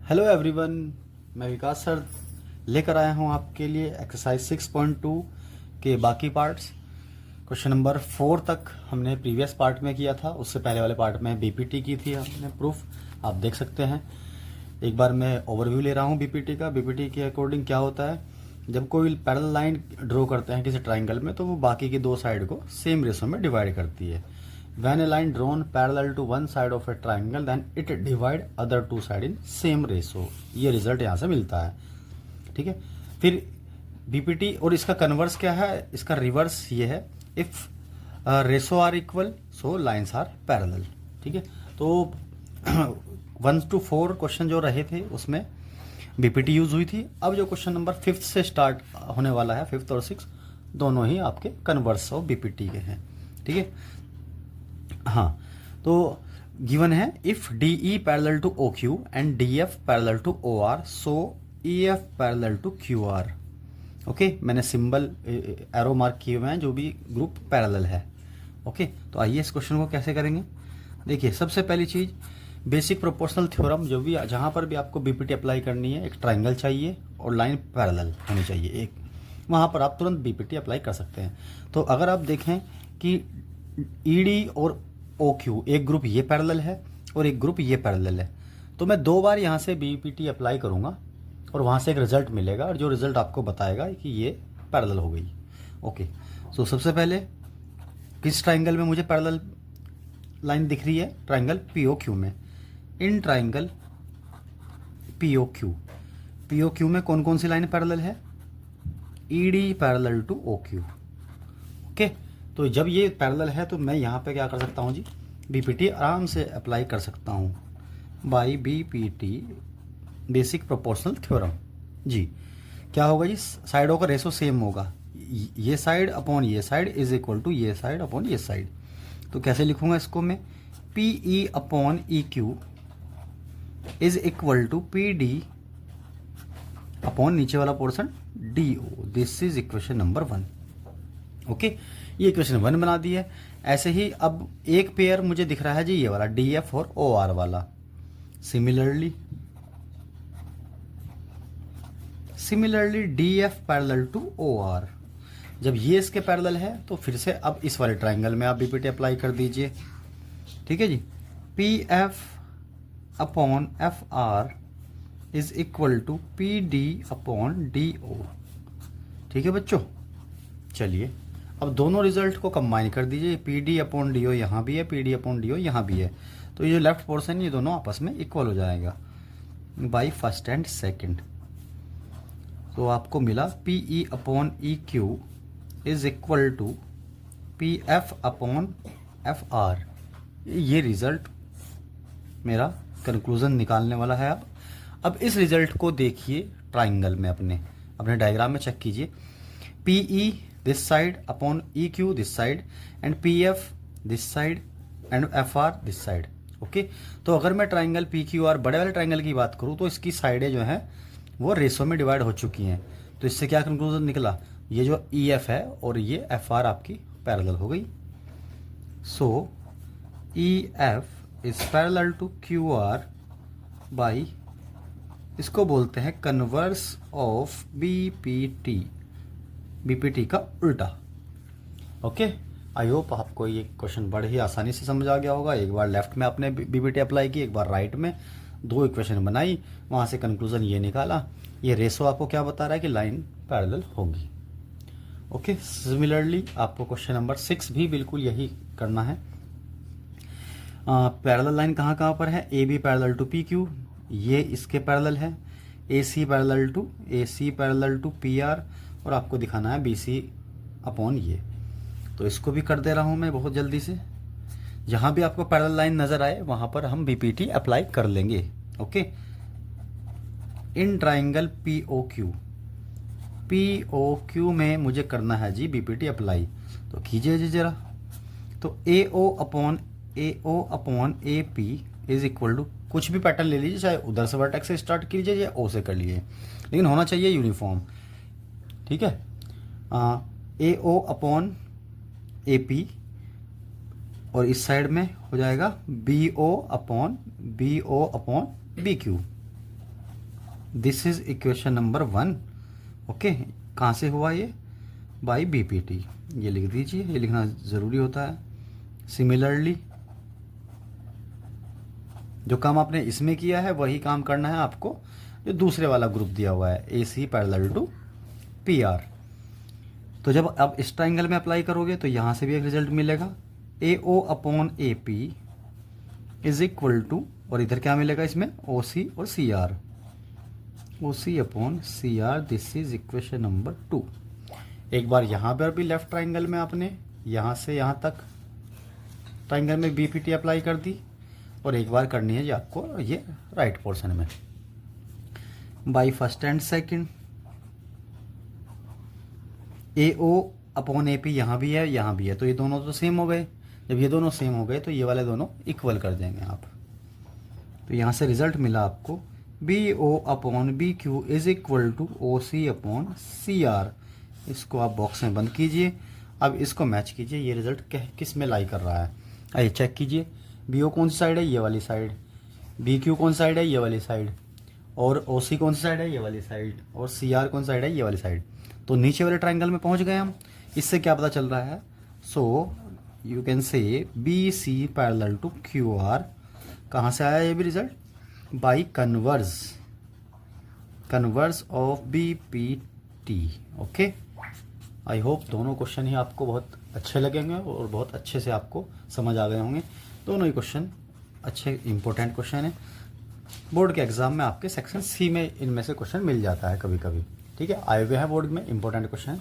Hello everyone, मैं विकास sir लेकर आया हूँ आपके लिए एक्सरसाइज 6.2 के बाकी पार्ट्स। क्वेश्चन नंबर 4 तक हमने प्रीवियस पार्ट में किया था, उससे पहले वाले पार्ट में बीपीटी की थी हमने प्रूफ, आप देख सकते हैं। एक बार मैं ओवरव्यू ले रहा हूँ बीपीटी का। बीपीटी के अकॉर्डिंग क्या होता है, जब कोई पैरेलल लाइन ड्रॉ करते हैं किसी ट्राइंगल में, तो वो बाकी की दो साइड को सेम रेशो में डिवाइड करती है। When a line drawn parallel to one side of a triangle, then it divide other two side in same ratio। ये रिजल्ट यहाँ से मिलता है, ठीक है। फिर बीपीटी और इसका कन्वर्स क्या है, इसका रिवर्स ये है, if ratio are equal so lines are parallel, ठीक है। तो 1 to 4 क्वेश्चन जो रहे थे उसमें बीपीटी यूज हुई थी। अब जो क्वेश्चन नंबर 5 से स्टार्ट होने वाला है, 5th और 6th दोनों ही आपके कन्वर्स ऑफ बीपीटी के हैं, ठीक है। हाँ, तो गिवन है if D E parallel to O Q and D F parallel to O R, so E F parallel to Q R. Okay, मैंने सिंबल एरो मार्क किए हुए हैं जो भी ग्रुप पैरेलल है। ओके, तो आइए इस क्वेश्चन को कैसे करेंगे। देखिए, सबसे पहली चीज बेसिक प्रोपोर्शनल थ्योरम, जो भी जहां पर भी आपको बीपीटी अप्लाई करनी है, एक ट्राइंगल चाहिए और लाइन पैरेलल होनी चाहिए एक, वहां पर आप तुरंत बीपीटी अप्लाई कर सकते हैं। तो अगर आप देखें कि ईडी और ओ क्यू, एक ग्रुप ये पैरेलल है और एक ग्रुप ये पैरेलल है, तो मैं 2 बार यहाँ से बीपीटी अप्लाई करूँगा और वहाँ से एक रिजल्ट मिलेगा, और जो रिजल्ट आपको बताएगा कि ये पैरेलल हो गई। ओके, सो सबसे पहले किस ट्राइंगल में मुझे पैरेलल लाइन दिख रही है, ट्राइंगल पीओ क्यू में। इन ट्राइंगल पीओ क्यू में कौन कौन सी लाइन पैरेलल है, ED parallel to O Q. Okay, तो जब ये पैरेलल है तो मैं यहाँ पे क्या कर सकता हूँ जी, बीपीटी आराम से अप्लाई कर सकता हूँ by BPT, basic proportional theorem. जी, क्या होगा जी, साइडों का रेशो सेम होगा, ये साइड अपॉन ये साइड इज इक्वल टू ये साइड अपॉन ये साइड। तो कैसे लिखूंगा इसको मैं, P E upon E Q is equal to P D upon नीचे वाला portion D O. This is equation number 1। Okay, ये इक्वेशन 1 बना दी है। ऐसे ही अब एक पेयर मुझे दिख रहा है जी, ये वाला डी एफ और ओ आर वाला। Similarly D F parallel to O R, जब ये इसके पैरेलल है तो फिर से अब इस वाले ट्राइंगल में आप बीपीटी अप्लाई कर दीजिए, ठीक है जी। P F upon F R is equal to P D upon D O, ठीक है बच्चों। चलिए, अब दोनों रिजल्ट को कंबाइन कर दीजिए, P D upon D O यहाँ भी है, P D upon D O यहाँ भी है, तो ये लेफ्ट पोर्शन ये दोनों आपस में इक्वल हो जाएगा बाई फर्स्ट एंड सेकंड। तो आपको मिला P E upon E Q is equal to P F upon F R. ये रिजल्ट मेरा कंक्लूजन निकालने वाला है। अब इस रिजल्ट को देखिए ट्राइंगल में, अपने डायग्राम में चेक कीजिए। P E this side upon EQ this side and PF this side and FR this side। Okay, तो अगर मैं ट्राइंगल PQR बड़े वाले ट्राइंगल की बात करूं तो इसकी साइडें जो हैं वो रेशो में डिवाइड हो चुकी हैं। तो इससे क्या कंक्लूजन निकला, ये जो EF है और ये FR आपकी पैरेलल हो गई। So EF is parallel to QR by, इसको बोलते हैं कन्वर्स ऑफ बीपीटी का उल्टा। ओके, आई होप आपको ये क्वेश्चन बड़े ही आसानी से समझ आ गया होगा। एक बार लेफ्ट में आपने बीपीटी अप्लाई की, एक बार राइट में, 2 इक्वेशन बनाई, वहां से कंक्लूजन ये निकाला। ये रेशो आपको क्या बता रहा है कि लाइन पैरेलल होगी। ओके, सिमिलरली आपको क्वेश्चन नंबर 6 भी बिल्कुल यही करना है। पैरेलल लाइन कहाँ कहाँ पर है, A B parallel to P Q, ये इसके पैरेलल है, A C parallel to P R, और आपको दिखाना है BC अपॉन ये। तो इसको भी कर दे रहा हूं मैं बहुत जल्दी से। जहां भी आपको पैरेलल लाइन नजर आए वहां पर हम बीपीटी अप्लाई कर लेंगे। ओके, इन ट्राइंगल POQ में मुझे करना है जी बीपीटी अप्लाई, तो कीजिए जी जरा। तो AO upon AP is equal to, कुछ भी पैटर्न ले लीजिए, चाहे उधर से वर्टेक्स से स्टार्ट कीजिए या O से कर लीजिए, लेकिन होना चाहिए यूनिफॉर्म, ठीक है। AO अपॉन AP और इस साइड में हो जाएगा BO upon BQ। This is equation number 1। Okay, कहाँ से हुआ ये? By BPT. ये लिख दीजिए, ये लिखना ज़रूरी होता है। सिमिलरली जो काम आपने इसमें किया है वही काम करना है आपको जो दूसरे वाला ग्रुप दिया हुआ है, A C parallel to P R. तो जब आप इस ट्राइंगल में अप्लाई करोगे तो यहाँ से भी एक रिजल्ट मिलेगा, A O upon A P is equal to, और इधर क्या मिलेगा इसमें, ओ सी और C R, O C upon C R. This is equation number 2। एक बार यहाँ पर भी लेफ्ट ट्राइंगल में आपने यहाँ से यहाँ तक ट्राइंगल में बीपीटी अप्लाई कर दी, और एक बार करनी है जी आपको ये राइट पोर्शन में by first and second. A O upon A P यहाँ भी है, यहाँ भी है, तो ये दोनों तो सेम हो गए। जब ये दोनों सेम हो गए तो ये वाले दोनों इक्वल कर देंगे आप। तो यहाँ से रिजल्ट मिला आपको B O upon B Q is equal to O C upon C R. इसको आप बॉक्स में बंद कीजिए। अब इसको मैच कीजिए, ये रिजल्ट किस में लाई कर रहा है। आइए चेक कीजिए, बी ओ कौन सी साइड है, ये वाली साइड, बी क्यू कौन सी साइड है, ये वाली साइड, और ओ सी कौन सी साइड है, ये वाली साइड, और सी आर कौन सी साइड है, ये वाली साइड। तो नीचे वाले ट्राइंगल में पहुंच गए हम। इससे क्या पता चल रहा है, so you can say B C parallel to Q R. कहाँ से आया ये भी result, by converse of B P T. Okay, I hope दोनों क्वेश्चन ही आपको बहुत अच्छे लगेंगे और बहुत अच्छे से आपको समझ आ गए होंगे। दोनों ही क्वेश्चन अच्छे इंपॉर्टेंट क्वेश्चन हैं। बोर्ड के एग्जाम में आपके सेक्शन सी में इनमें से क्वेश्चन मिल जाता है कभी कभी, ठीक है, आए हुए हैं बोर्ड में इंपॉर्टेंट क्वेश्चन।